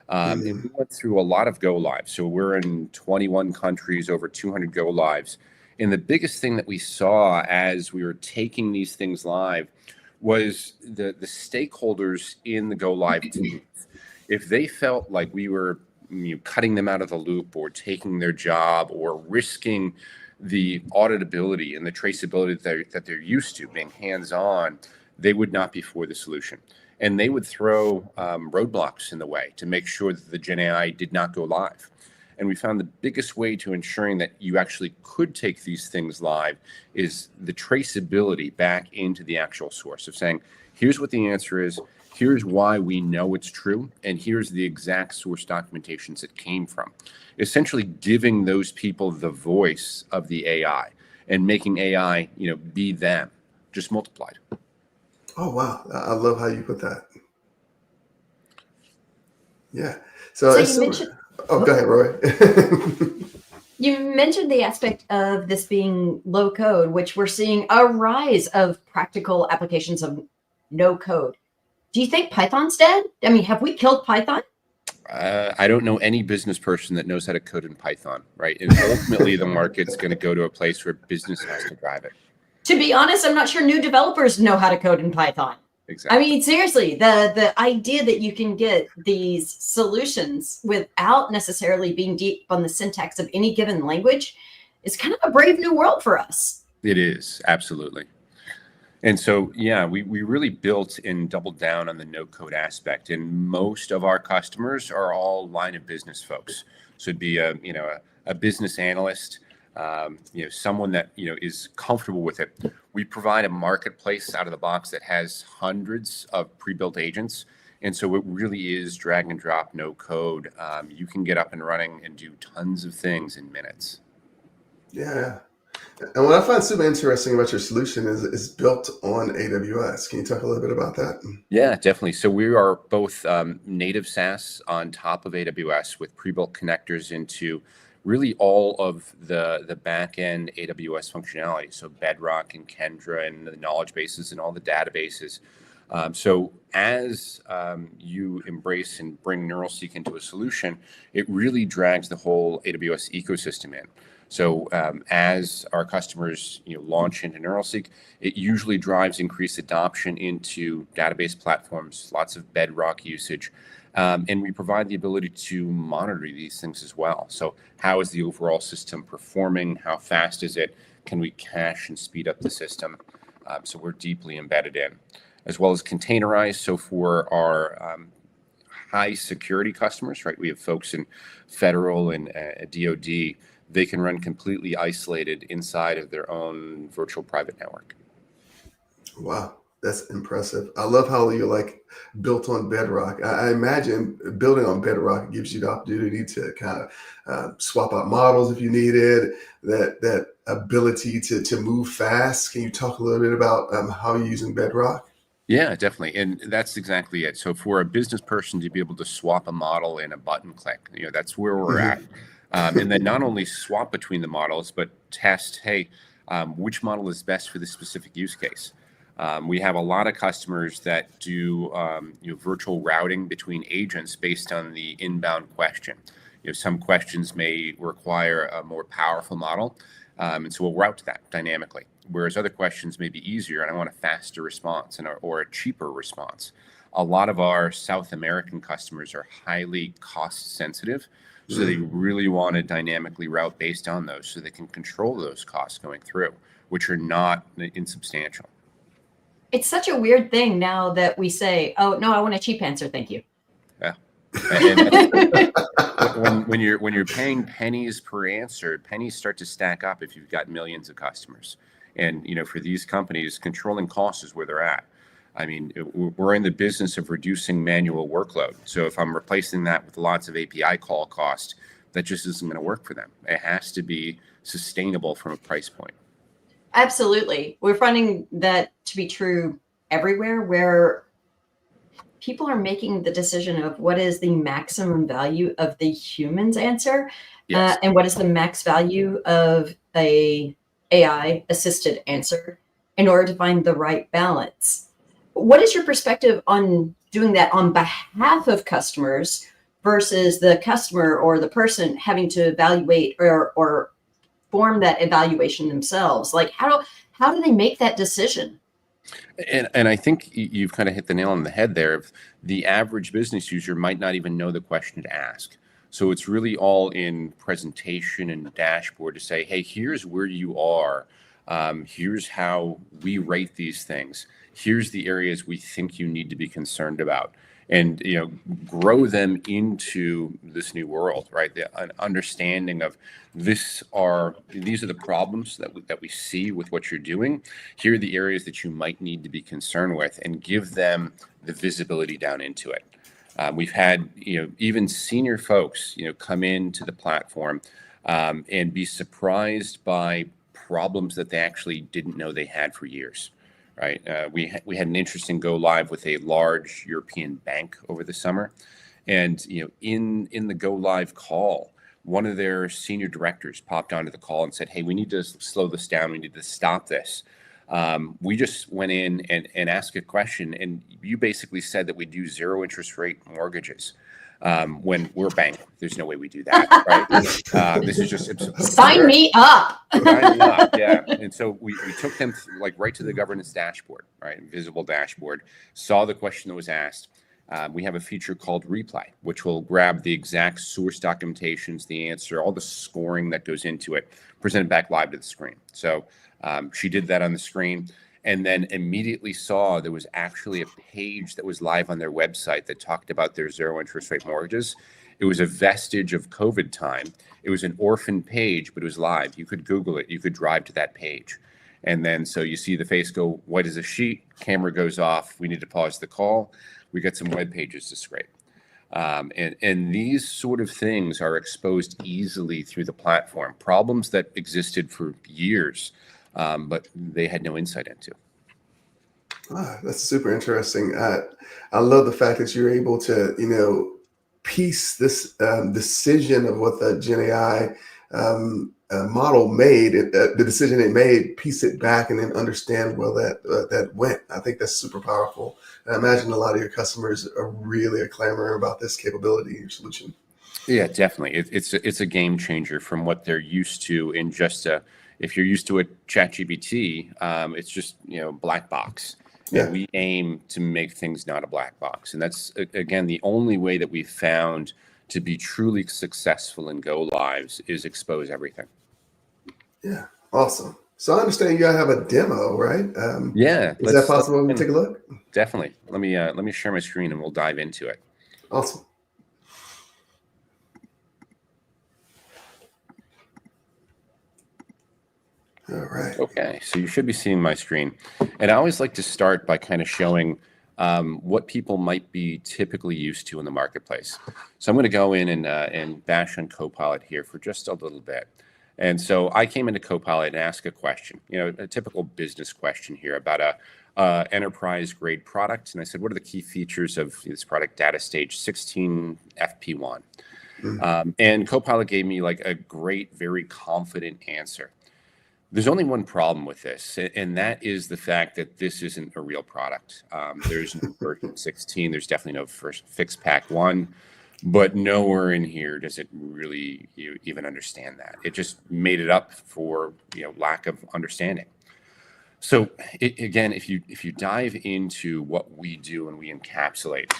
And we went through a lot of go lives. So we're in 21 countries, over 200 go lives. And the biggest thing that we saw as we were taking these things live was the stakeholders in the go live team. If they felt like we were cutting them out of the loop or taking their job or risking the auditability and the traceability that they're used to being hands-on, they would not be for the solution. And they would throw roadblocks in the way to make sure that the GenAI did not go live. And we found the biggest way to ensuring that you actually could take these things live is the traceability back into the actual source of saying, here's what the answer is, here's why we know it's true, and here's the exact source documentations it came from. Essentially giving those people the voice of the AI and making AI, be them, just multiplied. Oh, wow. I love how you put that. Yeah. So you mentioned... Oh, go ahead, Roy. You mentioned the aspect of this being low code, which we're seeing a rise of practical applications of no code. Do you think Python's dead? I mean, have we killed Python? I don't know any business person that knows how to code in Python, right? And ultimately, the market's going to go to a place where business has to drive it. To be honest, I'm not sure new developers know how to code in Python. Exactly. I mean, seriously, the idea that you can get these solutions without necessarily being deep on the syntax of any given language is kind of a brave new world for us. It is, absolutely. And so, yeah, we really built and doubled down on the no-code aspect. And most of our customers are all line of business folks. So it'd be a business analyst, someone that is comfortable with it. We provide a marketplace out of the box that has hundreds of pre-built agents, and so it really is drag and drop, no code. You can get up and running and do tons of things in minutes. Yeah, and what I find super interesting about your solution is it's built on AWS. Can you talk a little bit about that? Yeah, definitely. So we are both native SaaS on top of AWS with pre-built connectors into really all of the back-end AWS functionality. So Bedrock and Kendra and the knowledge bases and all the databases. So as you embrace and bring NeuralSeek into a solution, it really drags the whole AWS ecosystem in. So as our customers launch into NeuralSeek, it usually drives increased adoption into database platforms, lots of Bedrock usage. And we provide the ability to monitor these things as well. So how is the overall system performing? How fast is it? Can we cache and speed up the system? So we're deeply embedded in, as well as containerized. So for our high security customers, right? We have folks in federal and DoD. They can run completely isolated inside of their own virtual private network. Wow. That's impressive. I love how you're like built on bedrock. I imagine building on bedrock gives you the opportunity to kind of swap out models if you needed, that ability to move fast. Can you talk a little bit about how you're using bedrock? Yeah, definitely. And that's exactly it. So for a business person to be able to swap a model in a button click, that's where we're at. And then not only swap between the models, but test, hey, which model is best for this specific use case. We have a lot of customers that do virtual routing between agents based on the inbound question. Some questions may require a more powerful model, and so we'll route that dynamically. Whereas other questions may be easier, and I want a faster response or a cheaper response. A lot of our South American customers are highly cost sensitive, so they really want to dynamically route based on those, so they can control those costs going through, which are not insubstantial. It's such a weird thing now that we say, "Oh no, I want a cheap answer, thank you." Yeah. And when you're paying pennies per answer, pennies start to stack up if you've got millions of customers. And for these companies, controlling costs is where they're at. I mean, we're in the business of reducing manual workload. So if I'm replacing that with lots of API call cost, that just isn't going to work for them. It has to be sustainable from a price point. Absolutely. We're finding that to be true everywhere, where people are making the decision of what is the maximum value of the human's answer, Yes. and what is the max value of a AI assisted answer in order to find the right balance. What is your perspective on doing that on behalf of customers versus the customer or the person having to evaluate or form that evaluation themselves? Like how do they make that decision? And I think you've kind of hit the nail on the head there. The average business user might not even know the question to ask. So it's really all in presentation and dashboard to say, hey, here's where you are. Here's how we rate these things. Here's the areas we think you need to be concerned about. And grow them into this new world, right? An understanding of these are the problems that we see with what you're doing. Here are the areas that you might need to be concerned with, and give them the visibility down into it. We've had even senior folks come into the platform and be surprised by problems that they actually didn't know they had for years. Right. We had an interesting go live with a large European bank over the summer, and in the go live call, one of their senior directors popped onto the call and said, "Hey, we need to slow this down. We need to stop this. We just went in and asked a question, and you basically said that we do 0 interest rate mortgages." When we're a bank, there's no way we do that, right? This is just Sign me up. Sign me up, yeah. And so we took them right to the governance dashboard, right? Visible dashboard. Saw the question that was asked. We have a feature called Replay, which will grab the exact source documentations, the answer, all the scoring that goes into it, present it back live to the screen. So she did that on the screen, and then immediately saw there was actually a page that was live on their website that talked about their 0 interest rate mortgages. It was a vestige of COVID time. It was an orphan page, but it was live. You could Google it. You could drive to that page. And then so you see the face go white as a sheet, camera goes off. We need to pause the call. We got some web pages to scrape. And these sort of things are exposed easily through the platform. Problems that existed for years, but they had no insight into. That's super interesting. I love the fact that you're able to, piece this decision of what the GenAI model made, the decision it made, piece it back, and then understand where that went. I think that's super powerful. And I imagine a lot of your customers are really clamoring about this capability in your solution. Yeah, definitely. It's a game changer from what they're used to in just if you're used to a ChatGPT, it's just black box. Yeah. And we aim to make things not a black box. And that's, again, the only way that we've found to be truly successful in go lives is expose everything. Yeah, awesome. So I understand you guys have a demo, right? Yeah. Is that possible? We can take a look? Definitely. Let me share my screen and we'll dive into it. Awesome. All right. Okay, so you should be seeing my screen. And I always like to start by kind of showing what people might be typically used to in the marketplace. So I'm going to go in and bash on Copilot here for just a little bit. And so I came into Copilot and asked a question, a typical business question here about a enterprise grade product. And I said, what are the key features of this product, data stage 16 FP1? And Copilot gave me like a great, very confident answer. There's only one problem with this, and that is the fact that this isn't a real product. There's no version 16. There's definitely no first fixed pack 1, but nowhere in here does it really even understand that. It just made it up for lack of understanding. So again, if you dive into what we do and we encapsulate,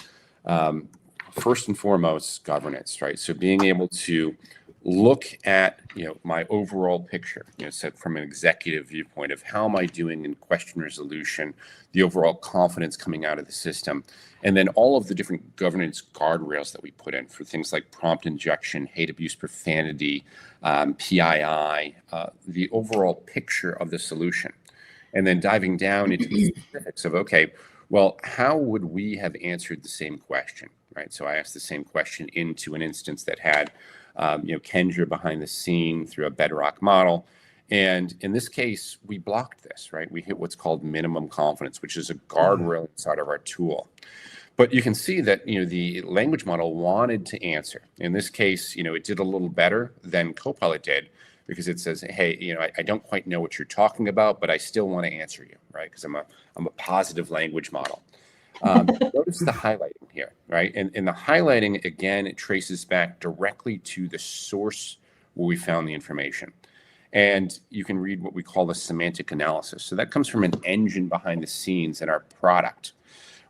first and foremost, governance, right? So being able to look at my overall picture, set from an executive viewpoint of how am I doing in question resolution, the overall confidence coming out of the system, and then all of the different governance guardrails that we put in for things like prompt injection, hate abuse, profanity, PII, the overall picture of the solution, and then diving down into the specifics of, okay, well, how would we have answered the same question, right? So I asked the same question into an instance that had Kendra behind the scene through a Bedrock model. And in this case, we blocked this, right? We hit what's called minimum confidence, which is a guardrail inside of our tool. But you can see that, the language model wanted to answer. In this case, it did a little better than Copilot did because it says, hey, I don't quite know what you're talking about, but I still want to answer you, right? Because I'm a positive language model. Notice the highlighting here, right? And the highlighting, again, it traces back directly to the source where we found the information. And you can read what we call the semantic analysis. So that comes from an engine behind the scenes in our product,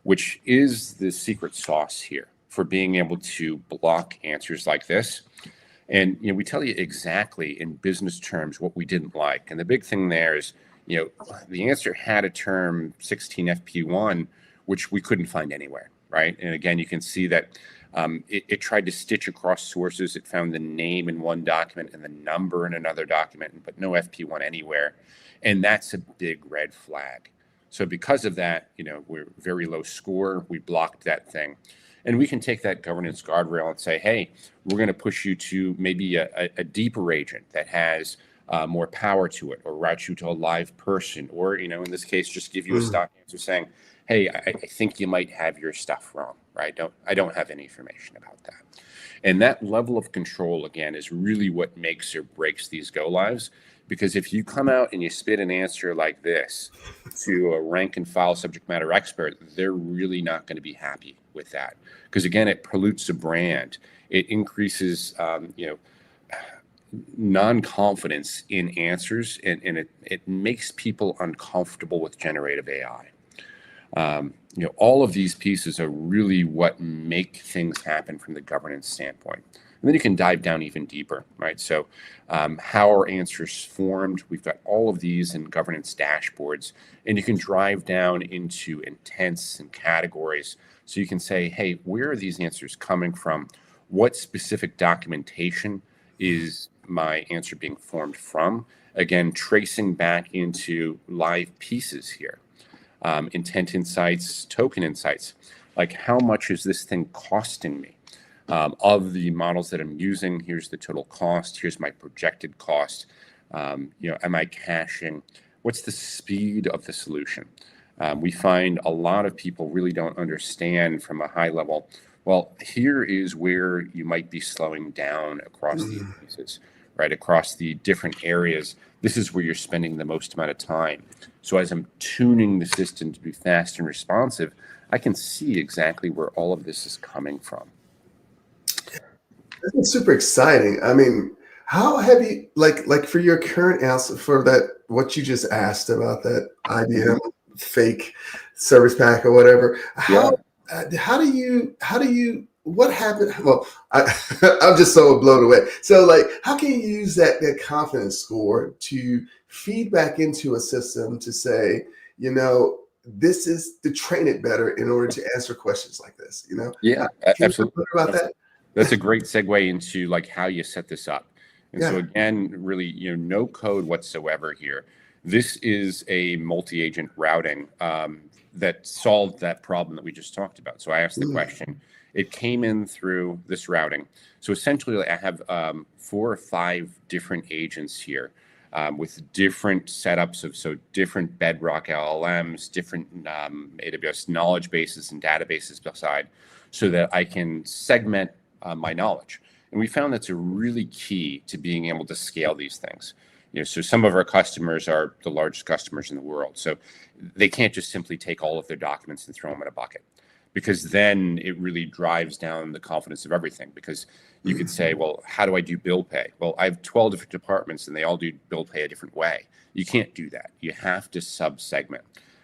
which is the secret sauce here for being able to block answers like this. And, we tell you exactly in business terms what we didn't like. And the big thing there is, the answer had a term 16 FP1, which we couldn't find anywhere, right? And again, you can see that it tried to stitch across sources. It found the name in one document and the number in another document, but no FP1 anywhere. And that's a big red flag. So because of that, we're very low score. We blocked that thing. And we can take that governance guardrail and say, hey, we're going to push you to maybe a deeper agent that has more power to it, or route you to a live person, or, in this case, just give you a stock answer saying, hey, I think you might have your stuff wrong, right? I don't have any information about that. And that level of control, again, is really what makes or breaks these go lives. Because if you come out and you spit an answer like this to a rank and file subject matter expert, they're really not going to be happy with that. Because again, it pollutes a brand. It increases, non-confidence in answers, and it makes people uncomfortable with generative AI. All of these pieces are really what make things happen from the governance standpoint. And then you can dive down even deeper, right? So how are answers formed? We've got all of these in governance dashboards, and you can drive down into intents and categories. So you can say, hey, where are these answers coming from? What specific documentation is my answer being formed from? Again, tracing back into live pieces here. Intent insights, token insights, like how much is this thing costing me? Of the models that I'm using, here's the total cost, here's my projected cost. Am I caching? What's the speed of the solution? We find a lot of people really don't understand from a high level, well, here is where you might be slowing down across these pieces, right? Across the different areas. This is where you're spending the most amount of time. So as I'm tuning the system to be fast and responsive, I can see exactly where all of this is coming from. That's super exciting. I mean, how have you, like for your current answer for that, what you just asked about that IBM fake service pack or whatever, how do you, what happened? Well, I'm just so blown away. So like, how can you use that confidence score to feed back into a system to say, this is to train it better in order to answer questions like this, Yeah, can absolutely. you talk about that? That's a great segue into like how you set this up. And so again, really, no code whatsoever here. This is a multi-agent routing that solved that problem that we just talked about. So I asked the question, it came in through this routing. So essentially I have 4 or 5 different agents here with different setups of different Bedrock LLMs, different AWS knowledge bases and databases beside, so that I can segment my knowledge. And we found that's a really key to being able to scale these things. So some of our customers are the largest customers in the world. So they can't just simply take all of their documents and throw them in a bucket, because then it really drives down the confidence of everything. Because you could say, well, how do I do bill pay? Well, I have 12 different departments and they all do bill pay a different way. You can't do that. You have to sub-segment.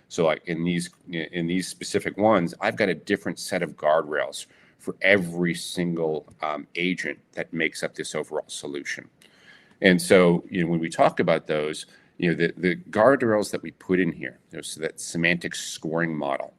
So like in these specific ones, I've got a different set of guardrails for every single agent that makes up this overall solution. And so, when we talk about those, the guardrails that we put in here, so that semantic scoring model,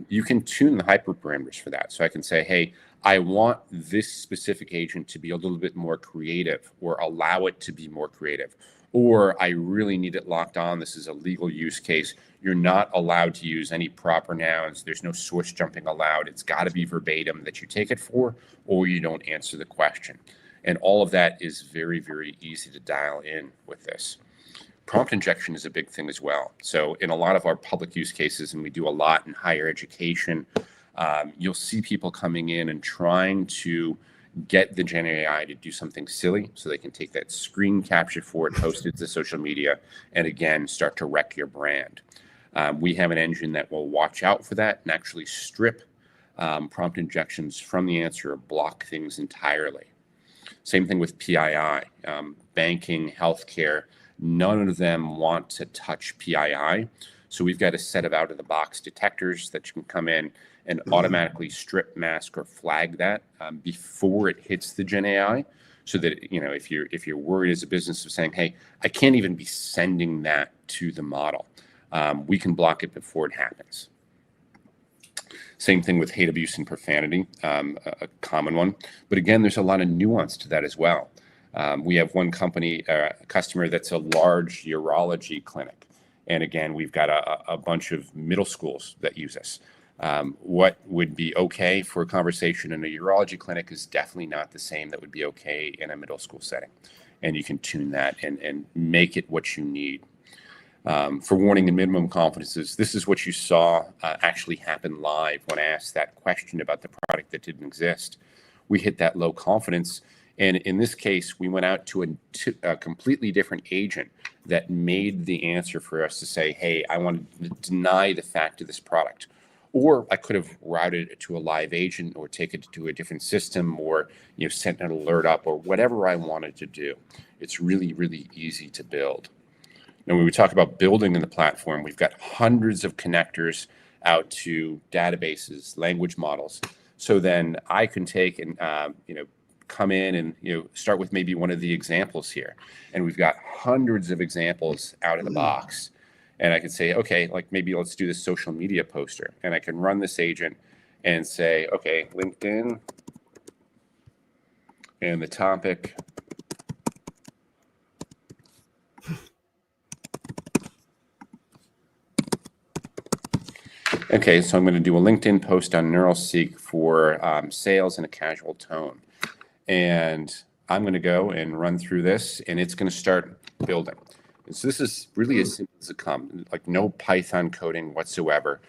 you can tune the hyperparameters for that. So I can say, hey, I want this specific agent to be a little bit more creative, or allow it to be more creative, or I really need it locked on. This is a legal use case. You're not allowed to use any proper nouns. There's no source jumping allowed. It's got to be verbatim that you take it for, or you don't answer the question. And all of that is very, very easy to dial in with this. Prompt injection is a big thing as well. So in a lot of our public use cases, and we do a lot in higher education, you'll see people coming in and trying to get the GenAI to do something silly so they can take that screen capture for it, post it to social media, and again, start to wreck your brand. We have an engine that will watch out for that and actually strip prompt injections from the answer, or block things entirely. Same thing with PII, banking, healthcare. None of them want to touch PII. So we've got a set of out-of-the-box detectors that you can come in and automatically strip, mask, or flag that before it hits the GenAI, so that if you're worried as a business of saying, hey, I can't even be sending that to the model, we can block it before it happens. Same thing with hate, abuse, and profanity, a common one. But again, there's a lot of nuance to that as well. We have one company, a customer that's a large urology clinic. And again, we've got a bunch of middle schools that use us. What would be okay for a conversation in a urology clinic is definitely not the same that would be okay in a middle school setting. And you can tune that and make it what you need. For warning and minimum confidences, this is what you saw actually happen live when I asked that question about the product that didn't exist. We hit that low confidence. And in this case, we went out to a completely different agent that made the answer for us to say, hey, I want to deny the fact of this product. Or I could have routed it to a live agent, or take it to a different system, or sent an alert up, or whatever I wanted to do. It's really, really easy to build. And when we talk about building in the platform, we've got hundreds of connectors out to databases, language models. So then I can take and come in and start with maybe one of the examples here. And we've got hundreds of examples out of the box. And I can say, okay, like maybe let's do this social media poster. And I can run this agent and say, okay, LinkedIn, and the topic. Okay, so I'm going to do a LinkedIn post on NeuralSeek for sales in a casual tone. And I'm going to go and run through this, and it's going to start building. And so this is really as simple as it comes, like no Python coding whatsoever.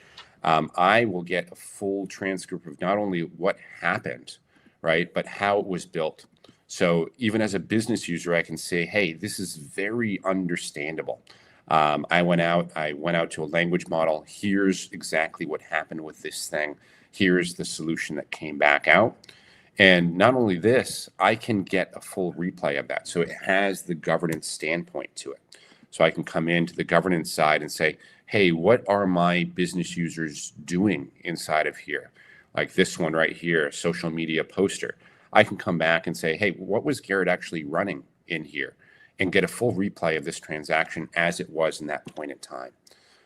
I will get a full transcript of not only what happened, right, but how it was built. So even as a business user, I can say, hey, this is very understandable. I went out to a language model. Here's exactly what happened with this thing. Here's the solution that came back out. And not only this, I can get a full replay of that. So it has the governance standpoint to it. So I can come into the governance side and say, hey, what are my business users doing inside of here? Like this one right here, social media poster. I can come back and say, hey, what was Garrett actually running in here? And get a full replay of this transaction as it was in that point in time.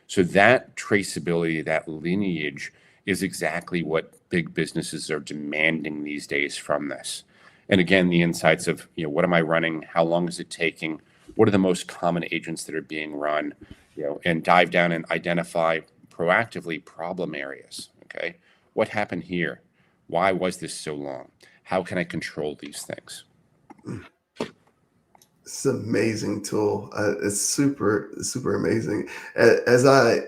So that traceability, that lineage is exactly what big businesses are demanding these days from this. And again, the insights of, what am I running? How long is it taking? What are the most common agents that are being run? And dive down and identify proactively problem areas. Okay. What happened here? Why was this so long? How can I control these things? It's an amazing tool. It's super, super amazing. As I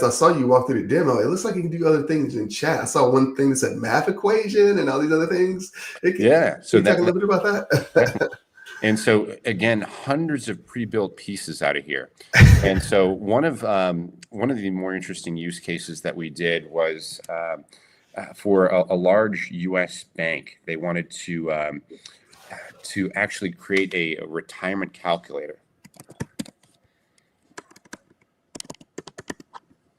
saw you walk through the demo, it looks like you can do other things in chat. I saw one thing that said math equation and all these other things. So can you talk a little bit about that? And so again, hundreds of pre-built pieces out of here. And so one of the more interesting use cases that we did was for a large U.S. bank. They wanted to actually create a retirement calculator.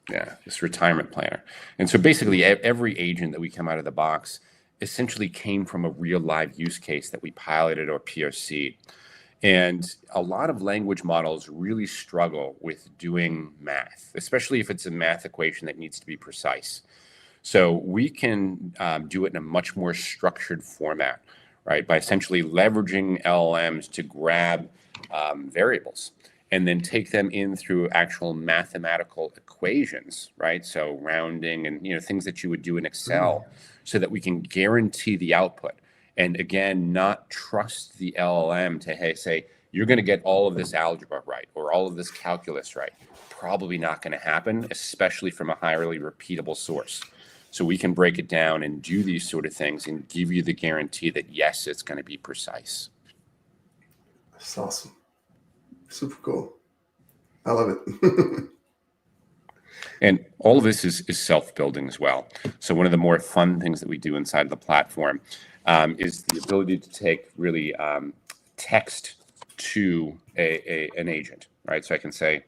Yeah, this retirement planner. And so basically every agent that we come out of the box essentially came from a real live use case that we piloted or POC'd. And a lot of language models really struggle with doing math, especially if it's a math equation that needs to be precise. So we can do it in a much more structured format, right? By essentially leveraging LLMs to grab variables and then take them in through actual mathematical equations, right? So rounding and things that you would do in Excel, so that we can guarantee the output. And again, not trust the LLM to say, you're going to get all of this algebra right or all of this calculus right. Probably not going to happen, especially from a highly repeatable source. So we can break it down and do these sort of things and give you the guarantee that, yes, it's going to be precise. That's awesome. Super cool. I love it. And all of this is self-building as well. So one of the more fun things that we do inside of the platform is the ability to take really text to an agent, right? So I can say,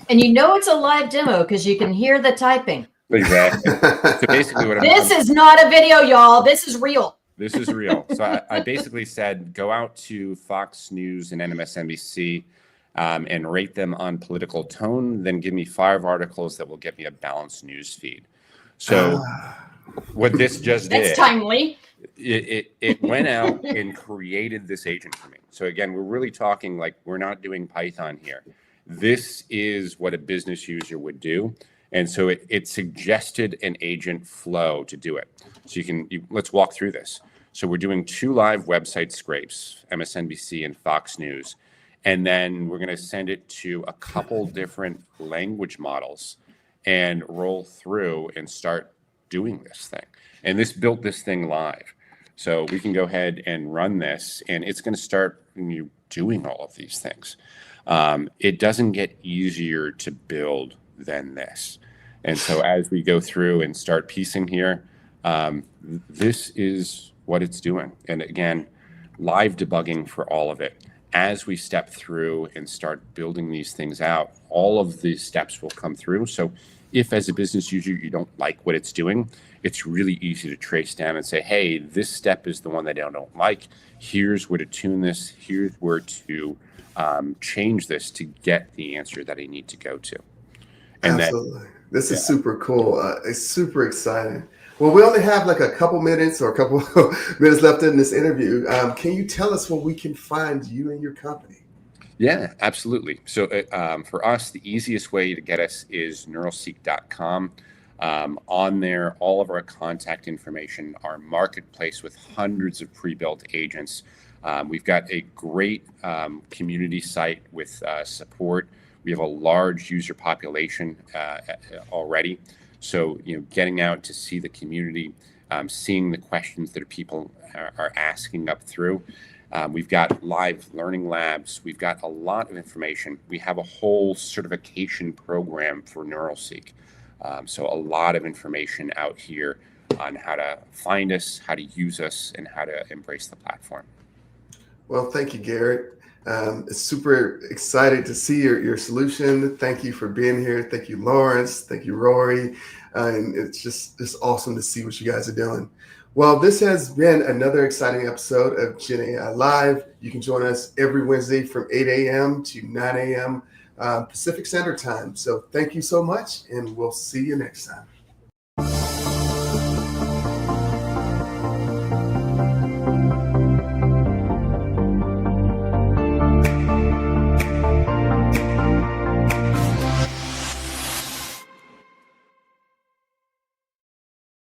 And it's a live demo because you can hear the typing. Exactly. So basically what This is not a video, y'all. This is real. This is real. So I basically said, go out to Fox News and MSNBC and rate them on political tone, then give me 5 articles that will get me a balanced news feed. So what this just did. That's timely. It went out and created this agent for me. So again, we're really talking like we're not doing Python here. This is what a business user would do. And so it suggested an agent flow to do it. So let's walk through this. So we're doing 2 live website scrapes, MSNBC and Fox News. And then we're going to send it to a couple different language models and roll through and start doing this thing. And this built this thing live. So we can go ahead and run this, and it's going to start doing all of these things. It doesn't get easier to build than this. And so as we go through and start piecing here, this is what it's doing. And again, live debugging for all of it. As we step through and start building these things out, all of these steps will come through. So if as a business user, you don't like what it's doing, it's really easy to trace down and say, hey, this step is the one that I don't like. Here's where to tune this. Here's where to change this to get the answer that I need to go to. And absolutely. This is super cool. It's super exciting. Well, we only have like a couple minutes or a couple minutes left in this interview. Can you tell us where we can find you and your company? Yeah, absolutely. So for us, the easiest way to get us is neuralseek.com. On there, all of our contact information, our marketplace with hundreds of pre-built agents. We've got a great community site with support. We have a large user population already. So, getting out to see the community, seeing the questions that people are asking up through. We've got live learning labs. We've got a lot of information. We have a whole certification program for NeuralSeek. So a lot of information out here on how to find us, how to use us, and how to embrace the platform. Well, thank you, Garrett. It's super excited to see your solution. Thank you for being here. Thank you, Lawrence. Thank you, Rory. And it's just awesome to see what you guys are doing. Well, this has been another exciting episode of GenAI Live. You can join us every Wednesday from 8 a.m. to 9 a.m. Pacific Standard Time. So thank you so much, and we'll see you next time.